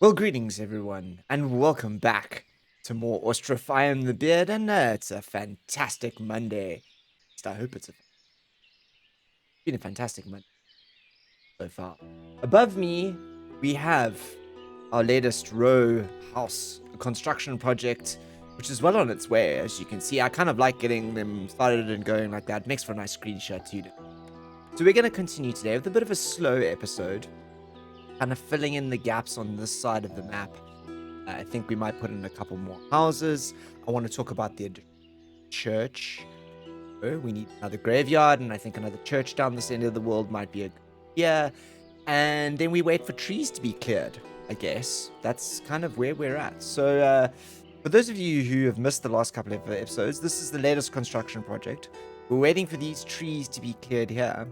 Well, greetings everyone, and welcome back to more Ostriv Alpha the Beard, and it's a fantastic Monday. At least I hope it's been a fantastic Monday so far. Above me, we have our latest row house construction project, which is well on its way. As you can see, I kind of like getting them started and going like that. Makes for a nice screenshot too. So we're going to continue today with a bit of a slow episode, kind of filling in the gaps on this side of the map. I think we might put in a couple more houses. I want to talk about the church. Oh, we need another graveyard, and I think another church down this end of the world might be a good idea. And then we wait for trees to be cleared, I guess. That's kind of where we're at. So, for those of you who have missed the last couple of episodes, this is the latest construction project. We're waiting for these trees to be cleared here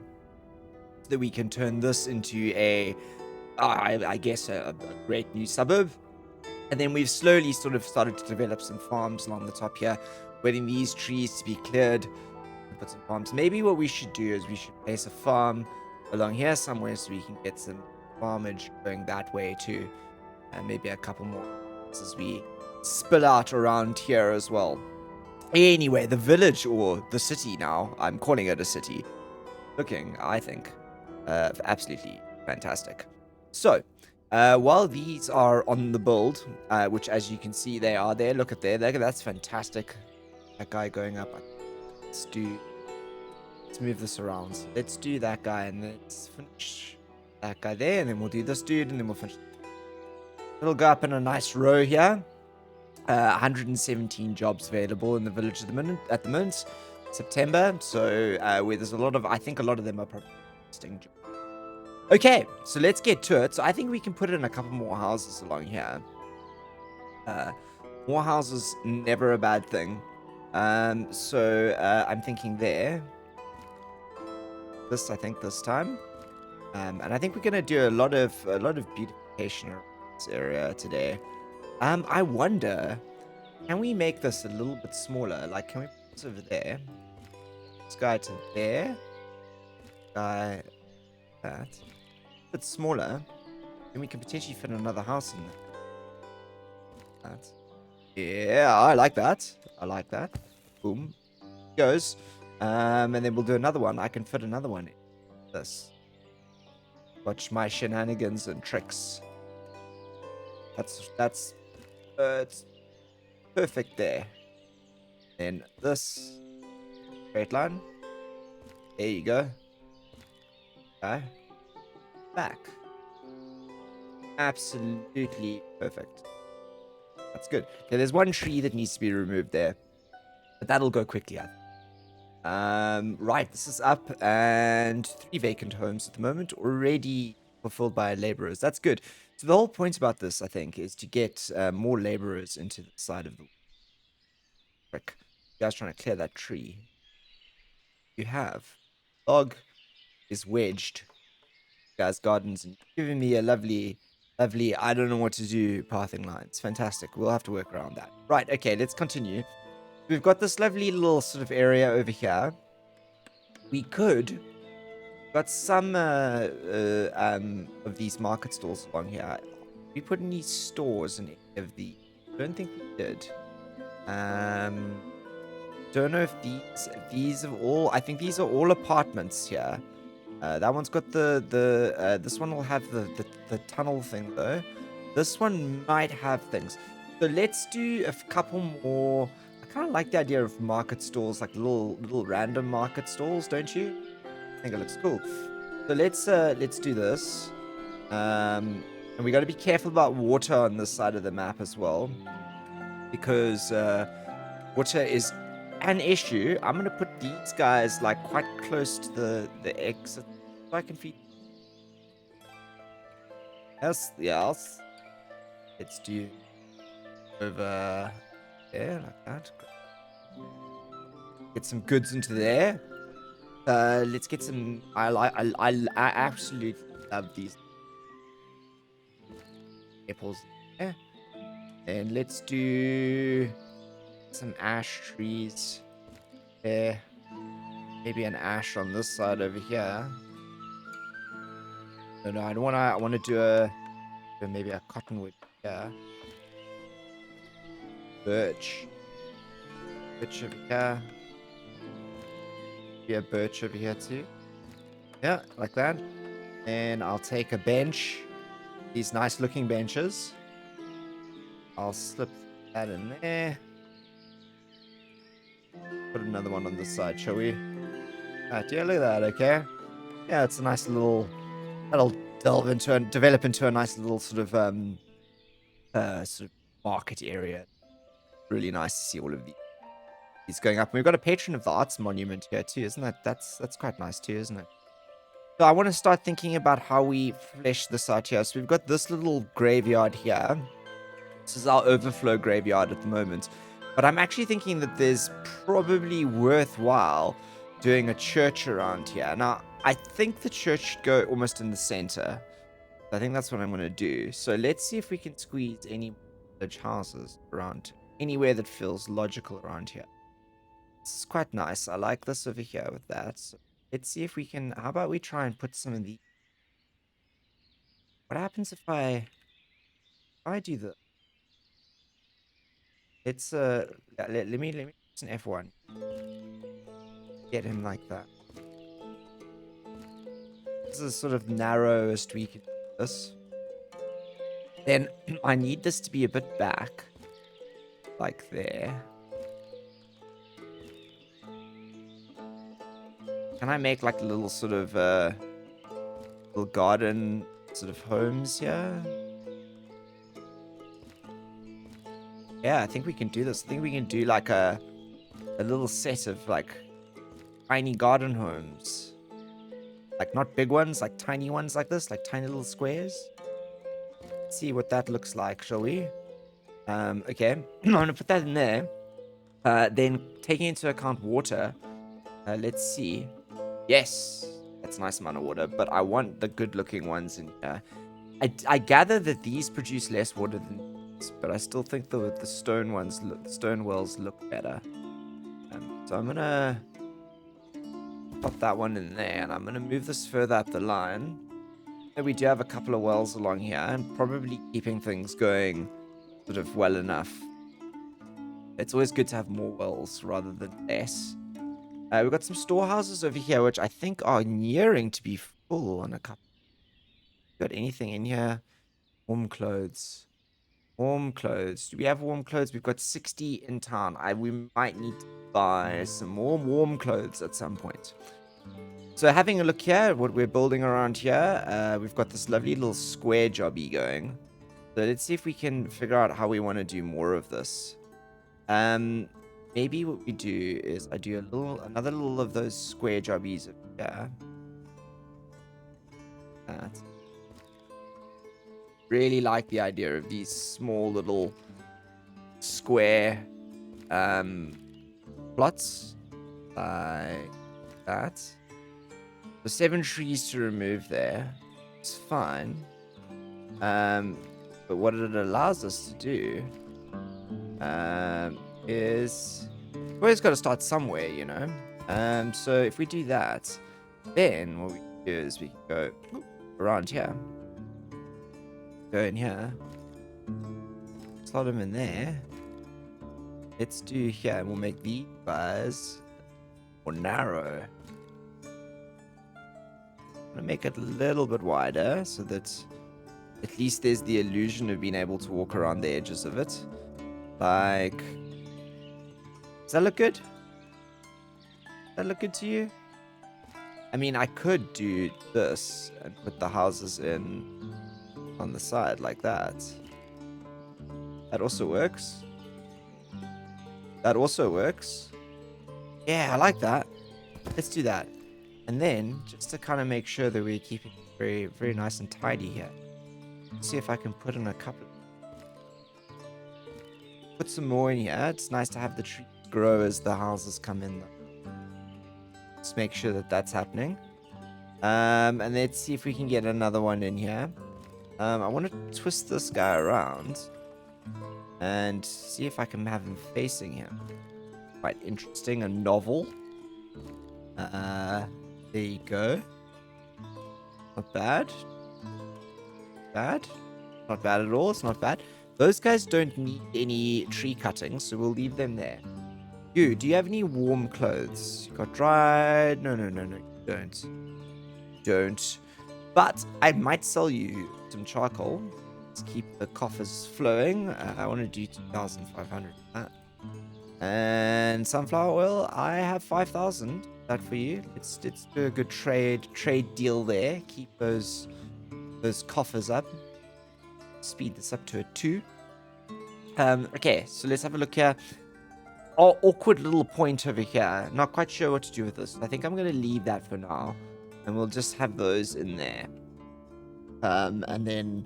so that we can turn this into I guess, a great new suburb. And then we've slowly sort of started to develop some farms along the top here, waiting these trees to be cleared and put some farms. Maybe what we should do is we should place a farm along here somewhere so we can get some farmage going that way too. And maybe a couple more as we spill out around here as well. Anyway, the village, or the city now, I'm calling it a city, looking, I think, absolutely fantastic. So, while these are on the build, which as you can see they are there, look at there, that's fantastic. That guy going up. Let's move this around. So let's do that guy and let's finish that guy there, and then we'll do this dude, and then we'll finish. It'll go up in a nice row here. 117 jobs available in the village at the moment, September. So where there's a lot of, I think a lot of them are probably jobs. Okay, so let's get to it. So I think we can put in a couple more houses along here. More houses, never a bad thing. So I'm thinking there. This, I think, this time. And I think we're gonna do a lot of beautification around this area today. I wonder, can we make this a little bit smaller? Like, can we put this over there? This guy to there. Guy, that. A bit smaller. Then we can potentially fit another house in there. That. Yeah, I like that. I like that. Boom. Goes. And then we'll do another one. I can fit another one in this. Watch my shenanigans and tricks. That's it's perfect there. Then this straight line. There you go. Okay. Back. Absolutely perfect. That's good. Okay, there's one tree that needs to be removed there, but that'll go quickly. Right, this is up, and 3 vacant homes at the moment, already fulfilled by laborers. That's good. So the whole point about this, I think, is to get more laborers into the side of the brick. You guys trying to clear that tree. You have. Dog is wedged. Guys, gardens, and giving me a lovely, I don't know what to do pathing line. It's fantastic. We'll have to work around that. Right, okay, let's continue. We've got this lovely little sort of area over here. We could got some of these market stalls along here. We put any stores in any of these? I don't think we did. Don't know if these are all. I think these are all apartments here. That one's got this one will have the tunnel thing though. This one might have things. So let's do a couple more. I kind of like the idea of market stalls, like little random market stalls, don't you? I think it looks cool. So let's do this. And we got to be careful about water on this side of the map as well, because water is an issue. I'm gonna put these guys like quite close to the exit so I can feed. Yes. Let's do over there like that. Get some goods into there. Let's get some. I absolutely love these apples there. And let's do some ash trees there. Maybe an ash on this side over here. No, I don't want to. I want to do a maybe a cottonwood here. Birch. Birch over here. Yeah, birch over here too. Yeah, like that. And I'll take a bench. These nice looking benches. I'll slip that in there. Put another one on this side, shall we? Yeah, look at that, okay? Yeah, it's a nice little... That'll develop into a nice little sort of market area. Really nice to see all of these going up. And we've got a patron of the arts monument here too, isn't that? That's quite nice too, isn't it? So I want to start thinking about how we flesh this out here. So we've got this little graveyard here. This is our overflow graveyard at the moment. But I'm actually thinking that there's probably worthwhile doing a church around here. Now, I think the church should go almost in the center. I think that's what I'm going to do. So let's see if we can squeeze any village houses around anywhere that feels logical around here. This is quite nice. I like this over here with that. So let's see if we can... How about we try and put some of these... What happens if I do the... Let's let me press an F1. Get him like that. This is sort of narrowest we can do this. Then I need this to be a bit back. Like there. Can I make like a little sort of little garden sort of homes here? Yeah, I think we can do this. I think we can do like a little set of like tiny garden homes. Like not big ones, like tiny ones like this, like tiny little squares. Let's see what that looks like, shall we? Okay, I'm gonna put that in there. Then taking into account water, let's see. Yes, that's a nice amount of water, but I want the good looking ones in here. I gather that these produce less water than these, but I still think the stone ones, stone wells look better. So I'm gonna pop that one in there, and I'm gonna move this further up the line. So we do have a couple of wells along here, and probably keeping things going sort of well enough. It's always good to have more wells rather than less. We've got some storehouses over here, which I think are nearing to be full on a couple. Got anything in here? Warm clothes. Warm clothes. Do we have warm clothes? We've got 60 in town. We might need to buy some more warm clothes at some point. So having a look here at what we're building around here, we've got this lovely little square jobby going. So let's see if we can figure out how we want to do more of this. Maybe what we do is I do another little of those square jobbies over here. Really like the idea of these small little square plots like that. The 7 trees to remove there. It's fine. But what it allows us to do is we've always got to start somewhere, you know. So if we do that, then what we do is we can go around here. Go in here. Slot them in there. Let's do here, and we'll make these guys more narrow. I'm gonna make it a little bit wider so that at least there's the illusion of being able to walk around the edges of it. Like, does that look good? Does that look good to you? I mean, I could do this and put the houses in on the side like that. That also works. That also works. Yeah, I like that. Let's do that. And then, just to kind of make sure that we're keeping it very, very nice and tidy here. Let's see if I can put in a couple. Put some more in here. It's nice to have the trees grow as the houses come in. Just make sure that that's happening. And let's see if we can get another one in here. I want to twist this guy around and see if I can have him facing him. Quite interesting and novel. There you go. Not bad. Bad. Not bad at all. It's not bad. Those guys don't need any tree cutting, so we'll leave them there. You, do you have any warm clothes? You got dried? No, you don't. Don't. But I might sell you some charcoal. Let's keep the coffers flowing. I want to do 2,500 for that. And sunflower oil, I have 5,000. That for you. Let's do a good trade deal there. Keep those coffers up. Speed this up to a 2. Okay, so let's have a look here. Oh, awkward little point over here. Not quite sure what to do with this. I think I'm going to leave that for now. And we'll just have those in there. And then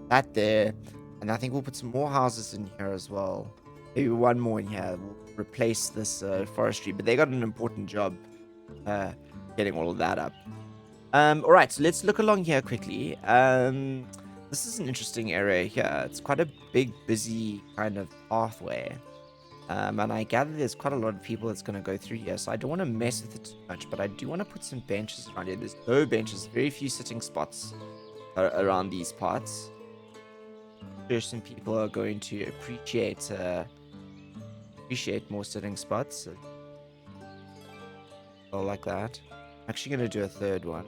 that there. And I think we'll put some more houses in here as well. Maybe one more in here. We'll replace this forestry. But they got an important job getting all of that up. Alright, so let's look along here quickly. This is an interesting area here. It's quite a big, busy kind of pathway. And I gather there's quite a lot of people that's going to go through here. So I don't want to mess with it too much. But I do want to put some benches around here. There's no benches. Very few sitting spots around these parts. Sure, some people are going to appreciate more sitting spots. Oh, like that. I'm actually going to do a third one.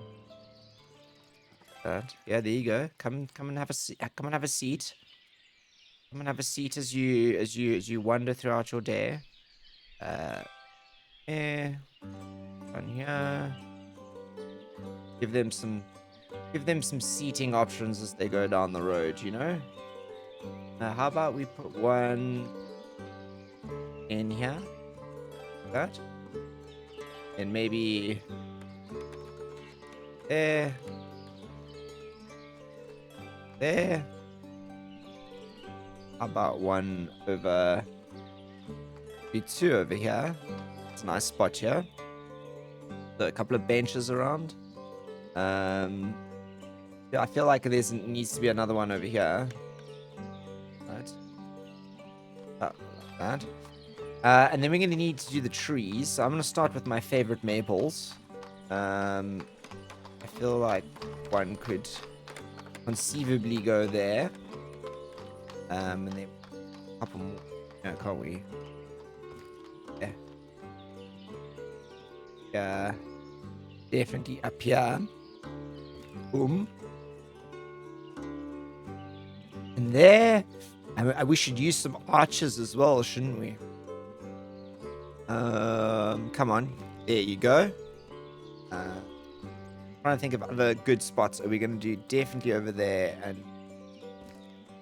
Yeah, there you go. Come and have a seat. Come and have a seat. Come and have a seat as you wander throughout your day. Yeah, on here. Give them some seating options as they go down the road. You know. How about we put one in here? Like that. And maybe there. There. How about one over? Be 2 over here. It's a nice spot here. So a couple of benches around. Yeah, I feel like needs to be another one over here. Right. Oh, like that. And then we're going to need to do the trees. So I'm going to start with my favorite maples. I feel like one could conceivably go there. And then a couple more. Yeah, can't we? Yeah. Yeah. Definitely up here. Boom. And there. We should use some arches as well, shouldn't we? Come on. There you go. Trying to think of other good spots. Are we going to do definitely over there and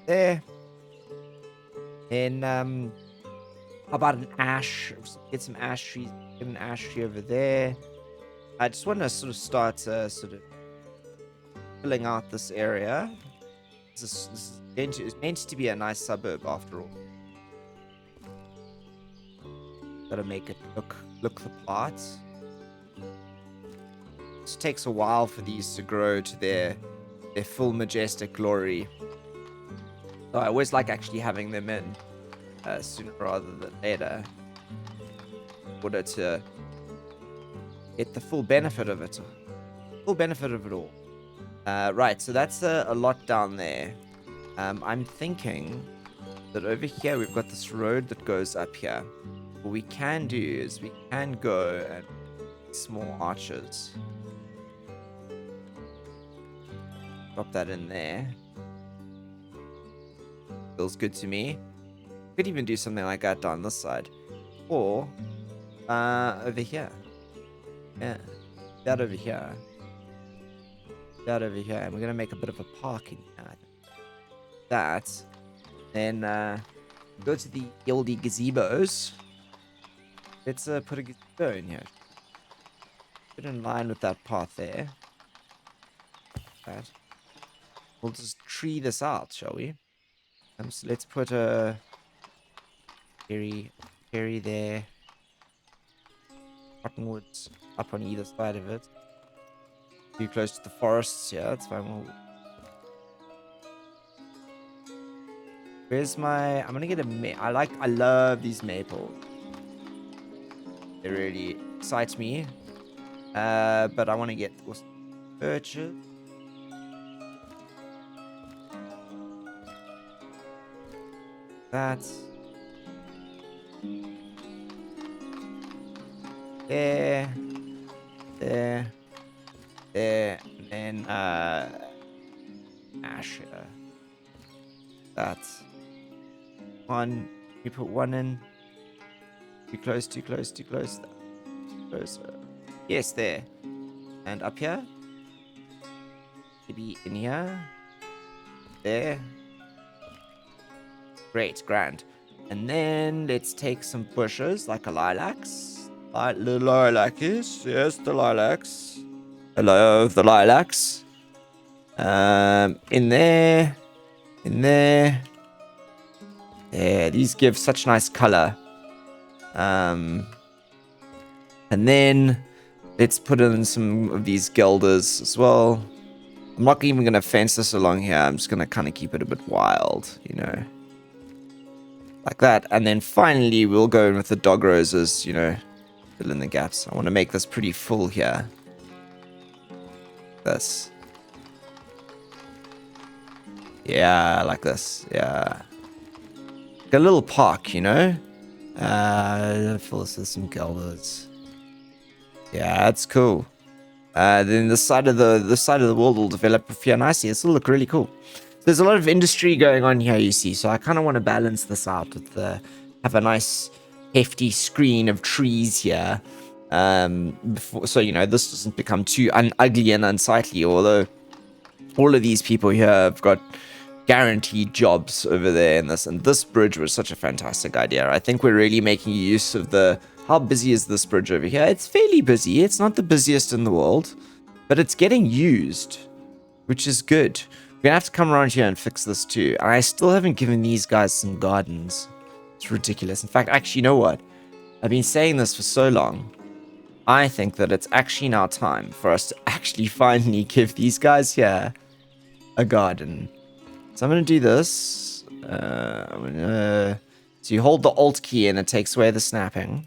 there? Then, how about an ash? Get some ash trees. Get an ash tree over there. I just want to sort of start sort of filling out this area. This is meant to be a nice suburb after all. Gotta make it look the part. It takes a while for these to grow to their full majestic glory. So I always like actually having them in sooner rather than later, in order to get the full benefit of it. Full benefit of it all. Right, so that's a lot down there. I'm thinking that over here we've got this road that goes up here. What we can do is we can go and small arches. Drop that in there. Feels good to me. Could even do something like that down this side. Or over here. Yeah. That over here. That over here. And we're gonna make a bit of a park in here. That. Then go to the oldie gazebos. Let's put a gazebo in here. Put in line with that path there. That. We'll just tree this out, shall we? So let's put a cherry there. Cottonwoods up on either side of it. Too close to the forests, yeah, that's fine. Where's my... I'm gonna get a... I love these maples. They really excite me. But I want to get birches. that. There. There. There. And then, ash here. That's one. You put one in. Too close, too close, too close. Closer. Yes, there. And up here. Maybe in here. There. Great, grand. And then let's take some bushes like a lilacs. Like the lilacs. Yes, the lilacs. Hello, the lilacs. In there. In there. Yeah, these give such nice color. And then let's put in some of these gelders as well. I'm not even going to fence this along here. I'm just going to kind of keep it a bit wild, you know. Like that. And then finally, we'll go in with the dog roses, you know, fill in the gaps. I want to make this pretty full here. This. Yeah, like this. Yeah. Like a little park, you know. Fill this with some gelders. Yeah, that's cool. Then the side of the world will develop here nicely. This will look really cool. There's a lot of industry going on here, you see. So I kind of want to balance this out with have a nice hefty screen of trees here. So you know this doesn't become too ugly and unsightly. Although all of these people here have got guaranteed jobs over there in this, and this bridge was such a fantastic idea. I think we're really making use of how busy is this bridge over here? It's fairly busy. It's not the busiest in the world, but it's getting used, which is good. We're gonna have to come around here and fix this too. And I still haven't given these guys some gardens. It's ridiculous. In fact, actually, you know what? I've been saying this for so long. I think that it's actually now time for us to actually finally give these guys here a garden. So I'm going to do this. So you hold the Alt key and it takes away the snapping.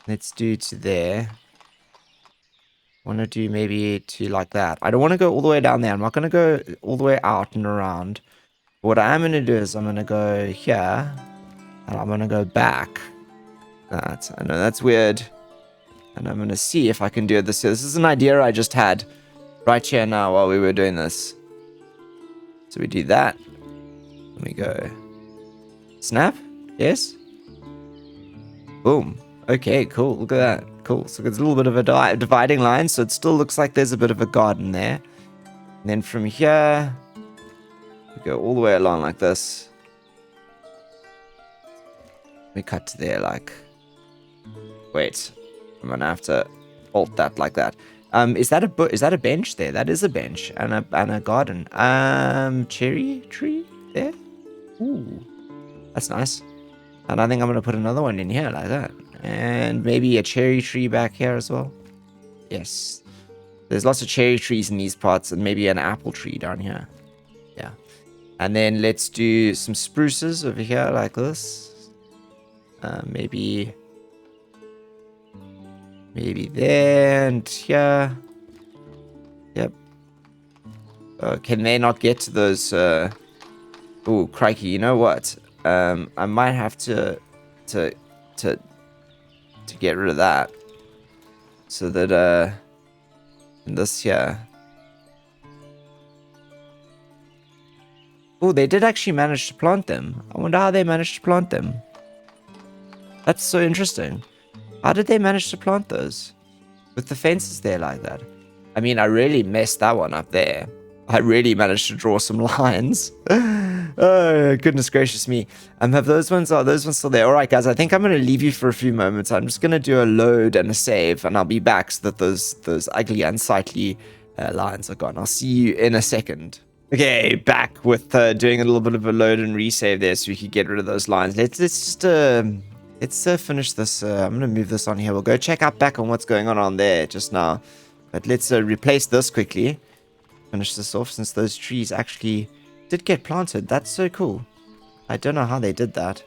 Let's do to there. I want to do maybe to like that. I don't want to go all the way down there. I'm not going to go all the way out and around. What I am going to do is I'm going to go here. And I'm going to go back. I know that's weird. And I'm going to see if I can do it this year. This is an idea I just had right here now while we were doing this. So we do that. Let me go. Snap? Yes? Boom. Okay, cool. Look at that. Cool. So there's a little bit of a dividing line. So it still looks like there's a bit of a garden there. And then from here, we go all the way along like this. We cut to there like... Wait. I'm going to have to alt that like that. Is that a bench there? That is a bench and a garden. Cherry tree there. Ooh, that's nice. And I think I'm gonna put another one in here like that, and maybe a cherry tree back here as well. Yes, there's lots of cherry trees in these parts, and maybe an apple tree down here. Yeah, and then let's do some spruces over here like this. Maybe there and here. Yep. Can they not get to those? Oh, crikey! You know what? I might have to get rid of that, so that in this here. Oh, they did actually manage to plant them. I wonder how they managed to plant them. That's so interesting. How did they manage to plant those? With the fences there like that. I mean, I really messed that one up there. I really managed to draw some lines. Oh, goodness gracious me. Are those ones still there? All right, guys, I think I'm going to leave you for a few moments. I'm just going to do a load and a save, and I'll be back so that those ugly, unsightly lines are gone. I'll see you in a second. Okay, back with doing a little bit of a load and resave there so we can get rid of those lines. Let's just... Let's finish this. I'm going to move this on here. We'll go check out back on what's going on there just now. But let's replace this quickly. Finish this off since those trees actually did get planted. That's so cool. I don't know how they did that,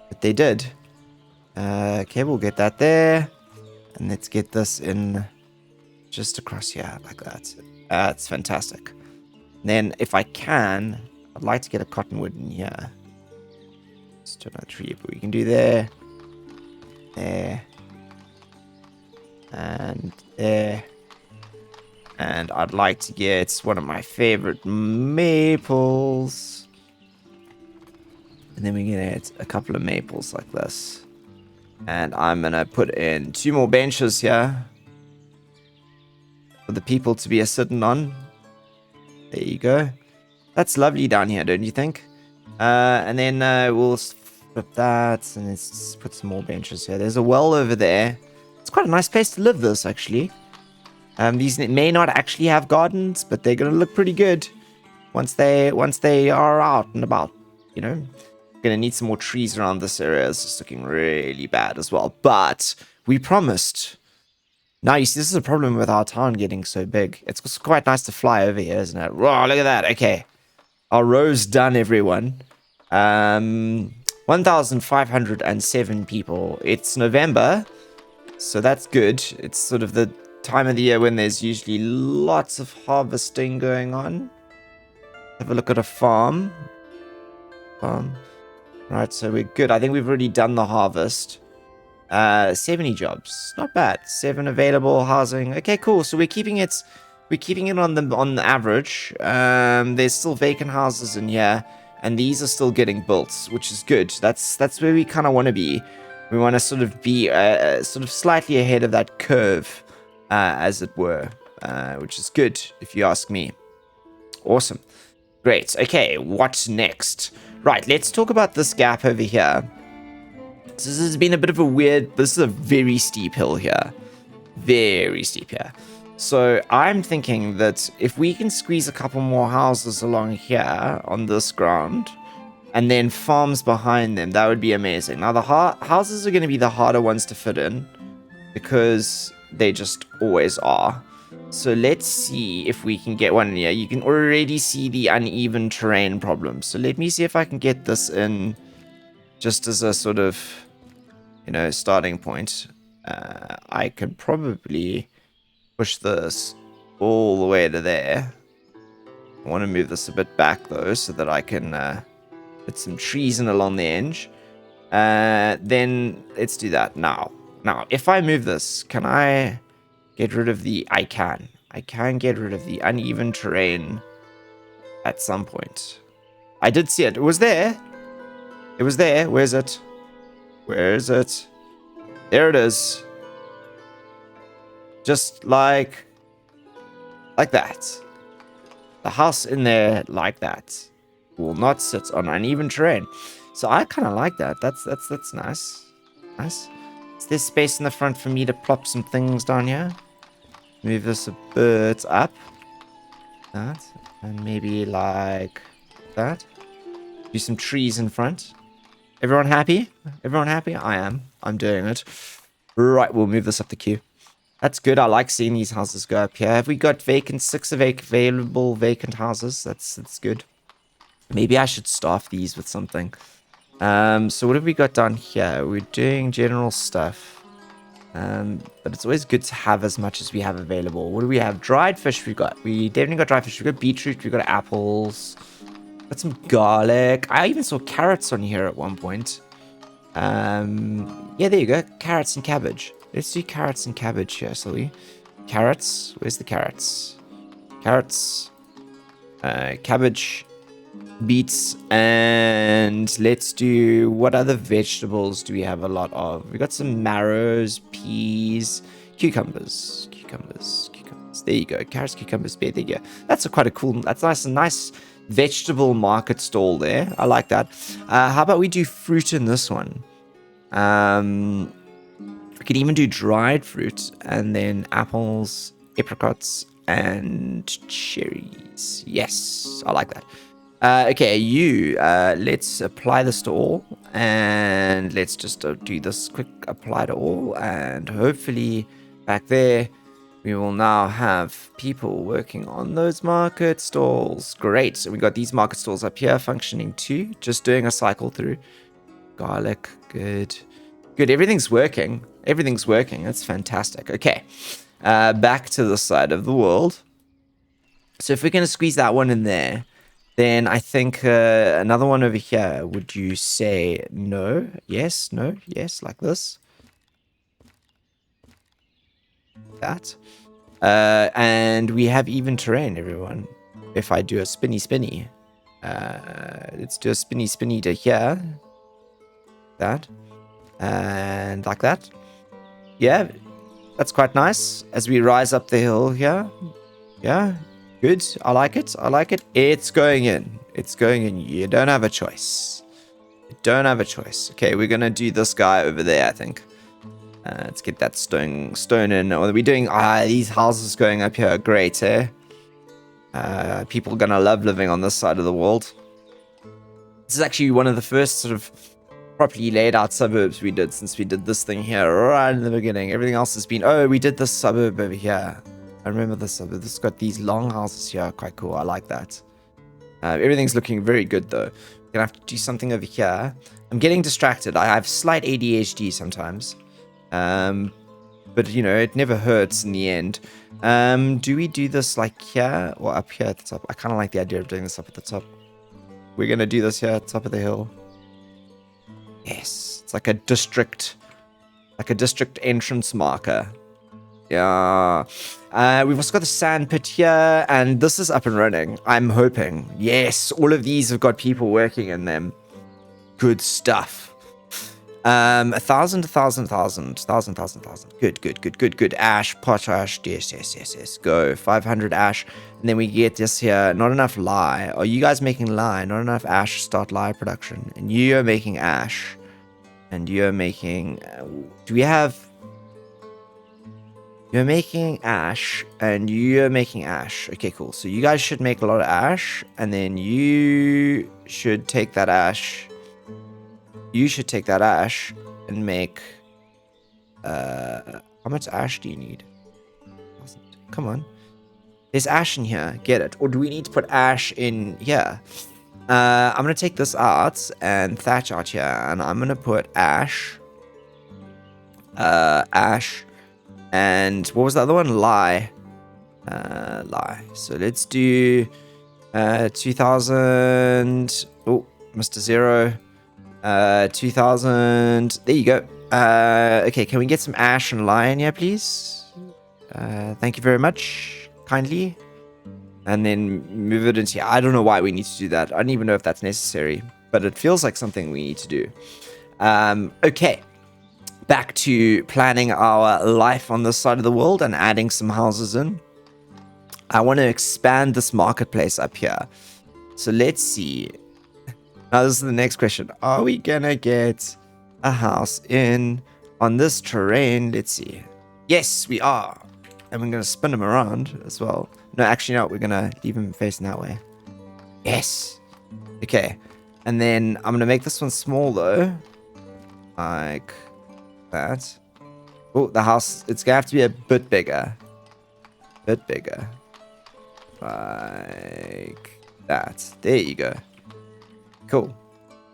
but they did. Okay, we'll get that there. And let's get this in just across here like that. That's fantastic. And then if I can, I'd like to get a cottonwood in here. let's do another tree, but we can do there, there, and there. And I'd like to get one of my favorite maples. And then we can add a couple of maples like this. And I'm going to put in 2 more benches here for the people to be sitting on. There you go. That's lovely down here, don't you think? And then we'll flip that and let's put some more benches here. There's a well over there. It's quite a nice place to live, this, actually. These may not actually have gardens, but they're going to look pretty good once they are out and about, you know. Going to need some more trees around this area. It's just looking really bad as well. But we promised. Now, you see, this is a problem with our town getting so big. It's quite nice to fly over here, isn't it? Whoa, look at that. Okay. Our row's done, everyone. 1,507 people. It's November, so that's good. It's sort of the time of the year when there's usually lots of harvesting going on. Have a look at a farm. Right, so we're good. I think we've already done the harvest. 70 jobs. Not bad. 7 available housing. Okay, cool. So we're keeping it on the average. There's still vacant houses in here, and these are still getting built, which is good. That's where we kind of want to be. We want to sort of be sort of slightly ahead of that curve, as it were, which is good if you ask me. Awesome. Great. Okay, what's next? Right, let's talk about this gap over here. So this has been a bit of a weird... This is a very steep hill here. Very steep here. So I'm thinking that if we can squeeze a couple more houses along here on this ground, and then farms behind them, that would be amazing. Now, the houses are going to be the harder ones to fit in, because they just always are. So let's see if we can get one in here. You can already see the uneven terrain problem. So let me see if I can get this in just as a sort of, you know, starting point. I can probably push this all the way to there. I want to move this a bit back, though, so that I can put some trees in along the edge. Then let's do that now. Now, if I move this, can I... get rid of the... I can get rid of the uneven terrain at some point. I did see it. It was there. It was there. Where is it? Where is it? There it is. Just like that. The house in there like that will not sit on uneven terrain. So I kind of like that. That's nice. Nice. Is there space in the front for me to plop some things down here? Move this a bit up. That. And maybe like that. Do some trees in front. Everyone happy? Everyone happy? I am. I'm doing it. Right, we'll move this up the queue. That's good. I like seeing these houses go up here. Have we got 6 available vacant houses? That's good. Maybe I should staff these with something. So what have we got down here? We're doing general stuff. But it's always good to have as much as we have available. What do we have? Dried fish we got. We definitely got dried fish. We got beetroot. We got apples. Got some garlic. I even saw carrots on here at one point. Yeah, there you go. Carrots and cabbage. Let's do carrots and cabbage here, shall we? Carrots. Where's the carrots? Carrots. Cabbage. Beets. And let's do... What other vegetables do we have a lot of? We got some marrows, peas, cucumbers. Cucumbers. There you go. Carrots, cucumbers, there you go. That's quite a cool... That's nice. A nice vegetable market stall there. I like that. How about we do fruit in this one? We could even do dried fruit, and then apples, apricots, and cherries. Yes, I like that. Okay, let's apply this to all, and let's just do this quick apply to all, and hopefully back there we will now have people working on those market stalls. Great, so we got these market stalls up here functioning too, just doing a cycle through. Garlic, good. Good, everything's working. Everything's working. That's fantastic. Okay, back to the side of the world. So if we're going to squeeze that one in there, Then I think another one over here. Would you say no? Yes, no, yes, like this? That. And we have even terrain, everyone. If I do a spinny spinny. Let's do a spinny spinny to here. That. And like that. Yeah, that's quite nice. As we rise up the hill here. Yeah, good. I like it. I like it. It's going in. It's going in. You don't have a choice. You don't have a choice. Okay, we're going to do this guy over there, I think. Let's get that stone in. Or are we doing... these houses going up here are great, eh? People are going to love living on this side of the world. This is actually one of the first sort of properly laid out suburbs we did since we did this thing here right in the beginning. Everything else has been... Oh, we did this suburb over here. I remember this suburb. This has got these long houses here. Quite cool. I like that. Everything's looking very good, though. We're going to have to do something over here. I'm getting distracted. I have slight ADHD sometimes. But, you know, it never hurts in the end. Do we do this, like, here or up here at the top? I kind of like the idea of doing this up at the top. We're going to do this here at the top of the hill. Yes. It's like a district entrance marker. Yeah. We've also got the sand pit here, and this is up and running. I'm hoping. Yes, all of these have got people working in them. Good stuff. 1,000. Good. Ash, potash. Yes. Go. 500 ash. And then we get this here. Not enough lye. Are you guys making lye? Not enough ash. Start lye production. And you are making ash. And you're making... do we have... You're making ash, and you're making ash. Okay, cool. So you guys should make a lot of ash, and then you should take that ash. You should take that ash and make... how much ash do you need? Come on. There's ash in here. Get it. Or do we need to put ash in here? I'm going to take this out and thatch out here, and I'm going to put ash. Ash. And what was the other one? Lye. Lye. So let's do 2,000. Oh, Mr. Zero. 2,000. There you go. Okay, can we get some ash and lye in here, please? Thank you very much. Kindly. And then move it into here. I don't know why we need to do that. I don't even know if that's necessary. But it feels like something we need to do. Okay. Back to planning our life on this side of the world and adding some houses in. I want to expand this marketplace up here. So let's see. Now this is the next question. Are we gonna get a house in on this terrain? Let's see. Yes, we are. And we're gonna spin them around as well. No, actually no, we're gonna leave them facing that way. Yes. Okay. And then I'm gonna make this one small though. Like... that. Oh, the house, it's gonna have to be a bit bigger. Like that. There you go. Cool.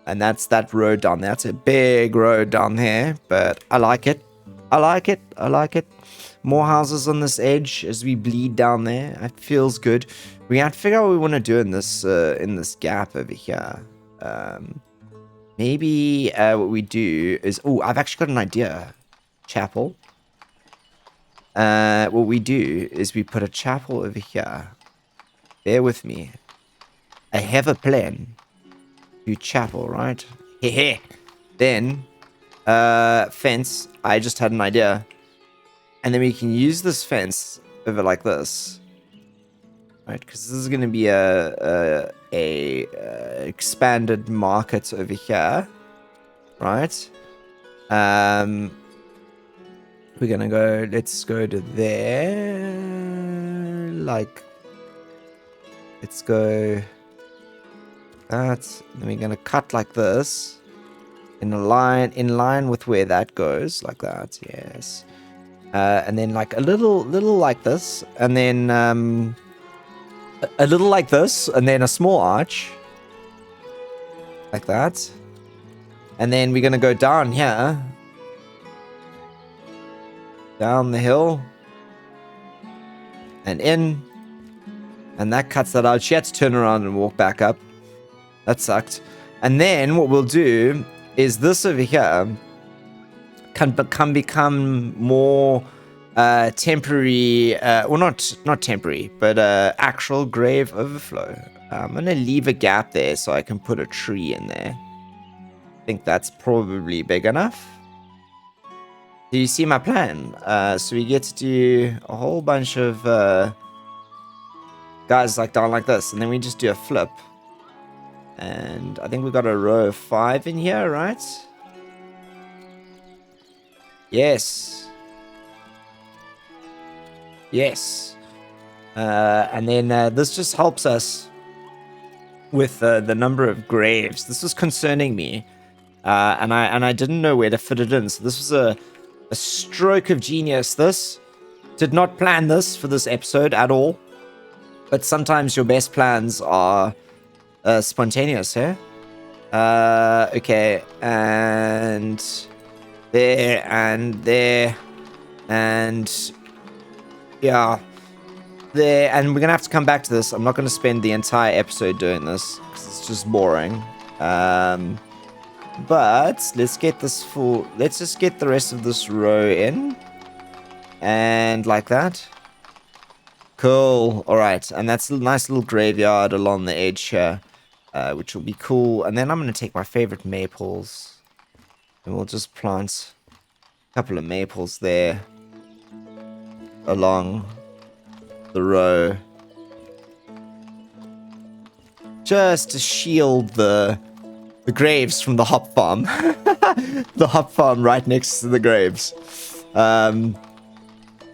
And that's that road down there. That's a big road down there, but I like it. More houses on this edge as we bleed down there. It feels good. We have to figure out what we want to do in this gap over here. Maybe what we do is... oh, I've actually got an idea. Chapel. What we do is we put a chapel over here. Bear with me. I have a plan. Do chapel, right? Hehe. Then, fence. I just had an idea. And then we can use this fence over like this. Right, because this is going to be a expanded market over here, right? We're gonna go. Let's go to there. Like, let's go. That. Then we're gonna cut like this, in line with where that goes, like that. Yes. And then like a little like this, and then a little like this, and then a small arch. Like that. And then we're going to go down here. Down the hill. And in. And that cuts that out. She had to turn around and walk back up. That sucked. And then what we'll do is this over here can become more temporary, well, not temporary, but actual grave overflow. I'm going to leave a gap there so I can put a tree in there. I think that's probably big enough. Do you see my plan? So we get to do a whole bunch of guys like down like this, and then we just do a flip. And I think we got a row of 5 in here, right? Yes. Yes. And then this just helps us with the number of graves. This was concerning me, and I didn't know where to fit it in. So this was a stroke of genius. This did not plan this for this episode at all, but sometimes your best plans are spontaneous. Here, okay, and there and there, and yeah. There, and we're gonna have to come back to this. I'm not gonna spend the entire episode doing this because it's just boring. But let's get this full. Let's just get the rest of this row in, and like that. Cool. All right, and that's a nice little graveyard along the edge here, which will be cool. And then I'm gonna take my favorite maples, and we'll just plant a couple of maples there along the row, just to shield the graves from the hop farm. The hop farm right next to the graves. I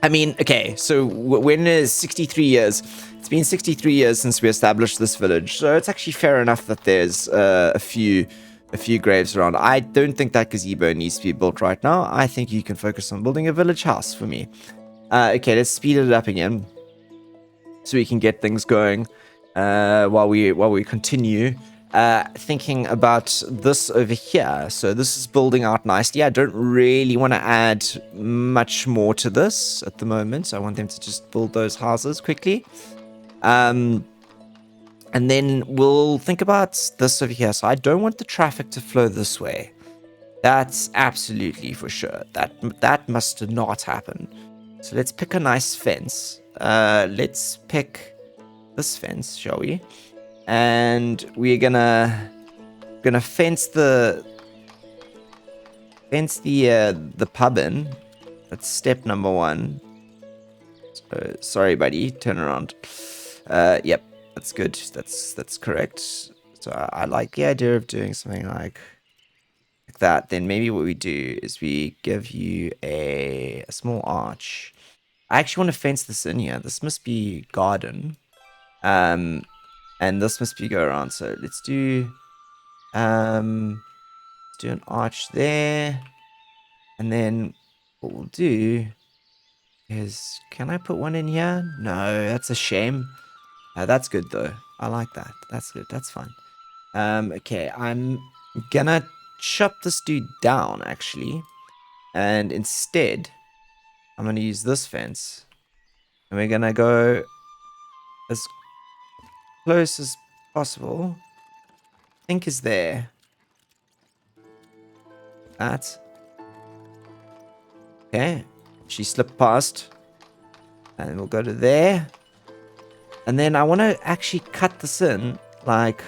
mean, okay, so when is 63 years? It's been 63 years since we established this village, so it's actually fair enough that there's a few graves around. I don't think that gazebo needs to be built right now. I think you can focus on building a village house for me. Okay, let's speed it up again, so we can get things going while we continue thinking about this over here. So this is building out nicely. I don't really want to add much more to this at the moment. I want them to just build those houses quickly. And then we'll think about this over here. So I don't want the traffic to flow this way. That's absolutely for sure. That must not happen. So let's pick a nice fence. Let's pick this fence, shall we? And we're gonna fence the pub in. That's step number 1. So, sorry, buddy. Turn around. Yep, that's good. That's correct. So I like the idea of doing something like that. Then maybe what we do is we give you a small arch. I actually want to fence this in here. This must be garden. And this must be go around. So let's do an arch there. And then what we'll do is, can I put one in here? No, that's a shame. That's good though. I like that. That's good. That's fine. Okay, I'm gonna chop this dude down actually. And instead, I'm going to use this fence. And we're going to go as close as possible. I think is there. That. Okay. She slipped past. And we'll go to there. And then I want to actually cut this in like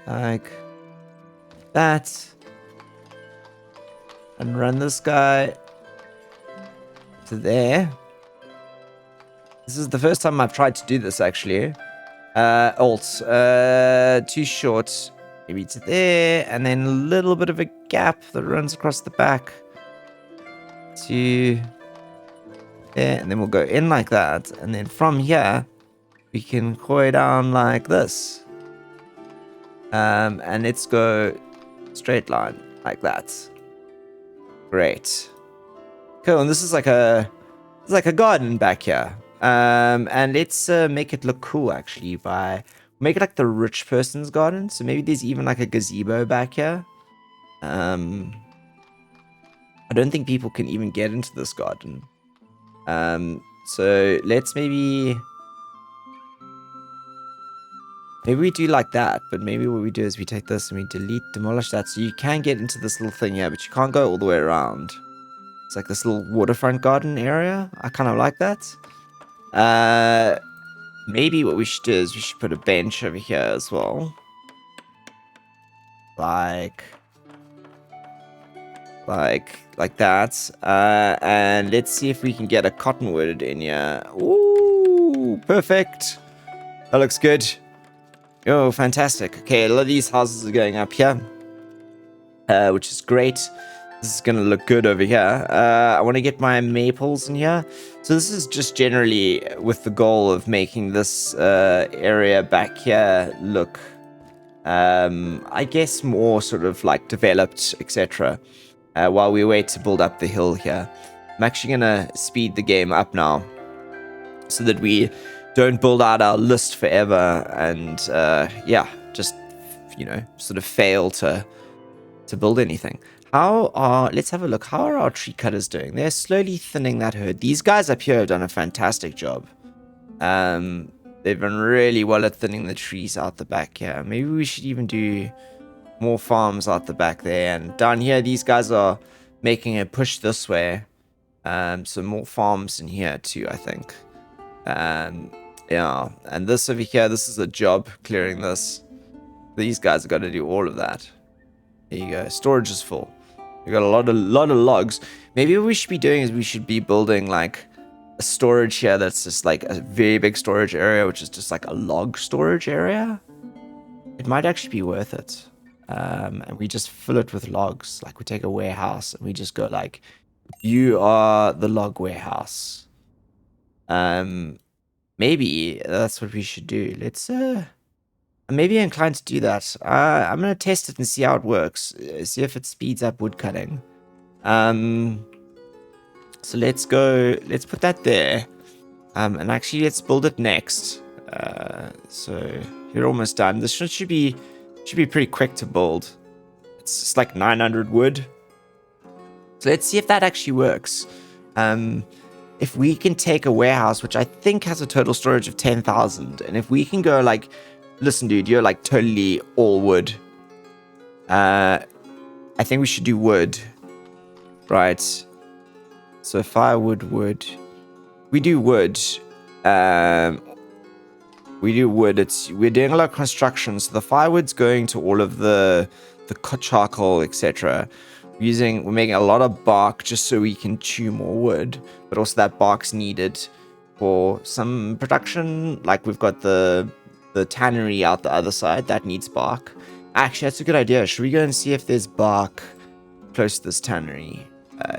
that. And run this guy to there. This is the first time I've tried to do this actually. Alt. Too short. Maybe to there. And then a little bit of a gap that runs across the back. To there. And then we'll go in like that. And then from here, we can go down like this. And let's go straight line like that. Great. Cool, and this is like a garden back here. And let's make it look cool actually by make it like the rich person's garden. So maybe there's even like a gazebo back here. I don't think people can even get into this garden. So let's maybe Maybe we do like that, but maybe what we do is we take this and we demolish that. So you can get into this little thing here, but you can't go all the way around. It's like this little waterfront garden area. I kind of like that. Maybe what we should do is we should put a bench over here as well. Like that. And let's see if we can get a cottonwood in here. Ooh, perfect. That looks good. Oh, fantastic. Okay, a lot of these houses are going up here, which is great. This is going to look good over here. I want to get my maples in here. So this is just generally with the goal of making this area back here look, I guess, more sort of like developed, etc. While we wait to build up the hill here. I'm actually going to speed the game up now so that we don't build out our list forever and, yeah, just, sort of fail to build anything. Let's have a look. How are our tree cutters doing? They're slowly thinning that herd. These guys up here have done a fantastic job. They've been really well at thinning the trees out the back here. Maybe we should even do more farms out the back there. And down here, these guys are making a push this way. So more farms in here too, I think. Yeah, and this over here, this is a job, clearing this. These guys have got to do all of that. There you go. Storage is full. We've got a lot of logs. Maybe what we should be doing is we should be building like a storage here that's just like a very big storage area, which is just like a log storage area. It might actually be worth it. And we just fill it with logs. Like we take a warehouse and we just go like, you are the log warehouse. Maybe that's what we should do. Let's I'm maybe inclined to do that. I'm gonna test it and see how it works. See if it speeds up wood cutting. So let's put that there. And actually let's build it next. So you're almost done. This should be pretty quick to build. It's just like 900 wood. So let's see if that actually works. If we can take a warehouse, which I think has a total storage of 10,000, and if we can go like, listen, dude, you're like totally all wood. I think we should do wood, right? So firewood, wood. We do wood. We're doing a lot of construction, so the firewood's going to all of the charcoal, etc. We're making a lot of bark just so we can chew more wood, but also that bark's needed for some production. Like we've got the tannery out the other side that needs bark. Actually, that's a good idea. Should we go and see if there's bark close to this tannery?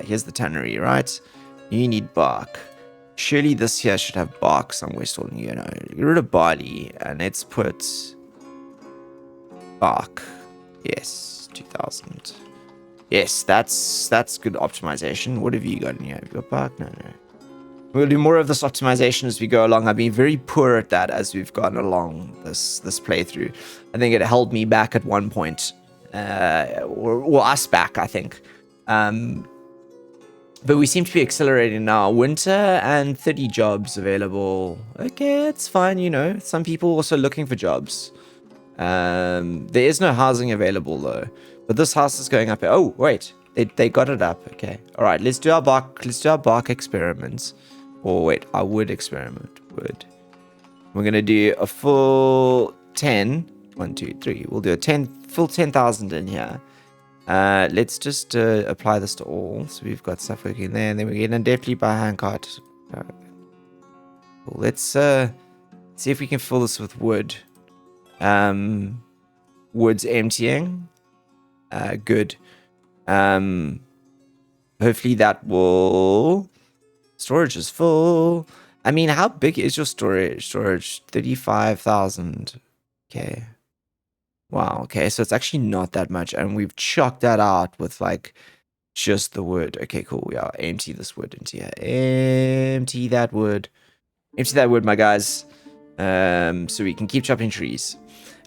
Here's the tannery, right? You need bark. Surely this here should have bark somewhere still. Get rid of barley and let's put bark. Yes, 2000. Yes, that's good optimization. What have you got in here? Have you got bark? No. We'll do more of this optimization as we go along. I've been very poor at that as we've gone along this playthrough. I think it held me back at one point. Or us back, I think. But we seem to be accelerating now. Winter and 30 jobs available. Okay, it's fine, Some people also looking for jobs. There is no housing available though. But this house is going up here. Oh, wait. They got it up. Okay. All right. Let's do our bark experiments. Or wait, our wood experiment. Wood. We're going to do a full 10. 1, 2, 3. We'll do a full 10,000 in here. Let's just apply this to all. So we've got stuff working there. And then we're getting definitely by handcart. Cool. Let's see if we can fill this with wood. Wood's emptying. Good. Hopefully that will... Storage is full. I mean, how big is your storage? 35,000. Okay. Wow, okay, so it's actually not that much, and we've chucked that out with, like, just the wood. Okay, cool, yeah, empty this wood into here. Empty that wood. Empty that wood, my guys. So we can keep chopping trees.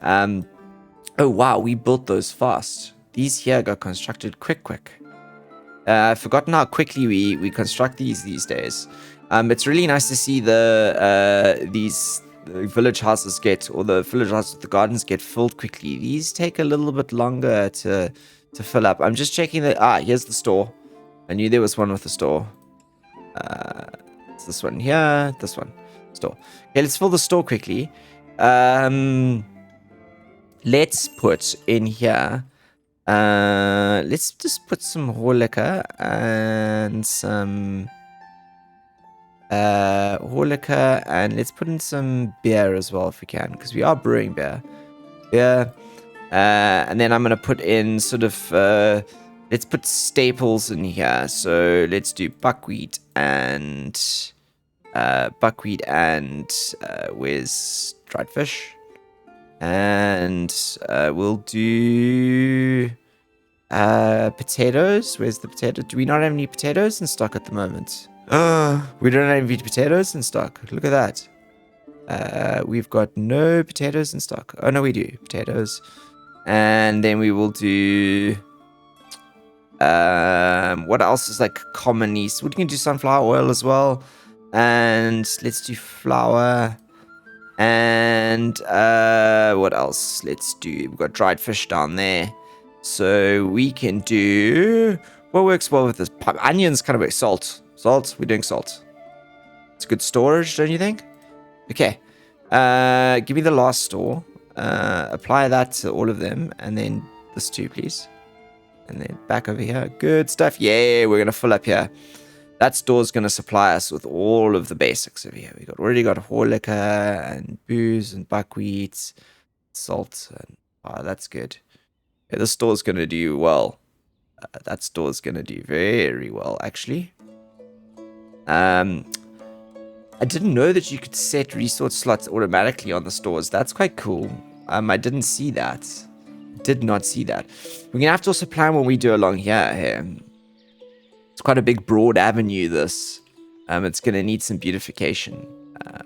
Oh, wow, we built those fast. These here got constructed quick. I've forgotten how quickly we construct these days. It's really nice to see these the village houses get, or the village houses, the gardens get filled quickly. These take a little bit longer to fill up. I'm just checking that. Here's the store. I knew there was one with the store. It's this one here. This one. Store. Okay, let's fill the store quickly. Let's put in here. Let's just put some raw liquor and some raw liquor, and let's put in some beer as well if we can, because we are brewing beer. And then I'm gonna put in sort of let's put staples in here. So let's do buckwheat and where's dried fish? And we'll do potatoes. Where's the potato? Do we not have any potatoes in stock at the moment? We don't have any potatoes in stock. Look at that. We've got no potatoes in stock. Oh, no, we do. Potatoes. And then we will do... what else is like commonly... So we can do sunflower oil as well. And let's do flour. And what else? Let's do... We've got dried fish down there. So we can do... What works well with this? Onions kind of work. Salt. Salt. We're doing salt. It's good storage, don't you think? Okay. Give me the last store. Apply that to all of them. And then this too, please. And then back over here. Good stuff. Yeah, we're going to fill up here. That store's going to supply us with all of the basics over here. We already got raw liquor and booze and buckwheat, salt. And, that's good. Yeah, this store's going to do well. That store's going to do very well, actually. I didn't know that you could set resource slots automatically on the stores. That's quite cool. I didn't see that. Did not see that. We're going to have to also plan what we do along here. It's quite a big, broad avenue, this. It's going to need some beautification.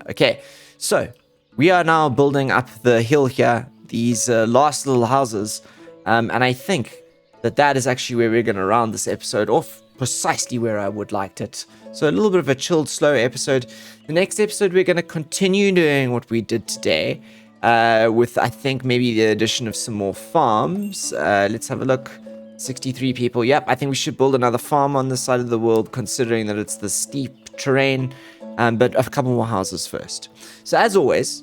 Okay, so we are now building up the hill here. These last little houses. And I think that is actually where we're going to round this episode off. Precisely where I would liked it. So a little bit of a chilled, slow episode. The next episode, we're going to continue doing what we did today. With, I think, maybe the addition of some more farms. Let's have a look. 63 people. Yep, I think we should build another farm on this side of the world, considering that it's the steep terrain. But a couple more houses first. So as always,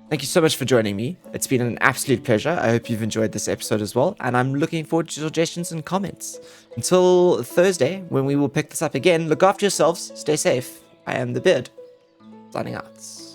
thank you so much for joining me. It's been an absolute pleasure. I hope you've enjoyed this episode as well. And I'm looking forward to suggestions and comments. Until Thursday, when we will pick this up again, look after yourselves. Stay safe. I am the Beard. Signing out.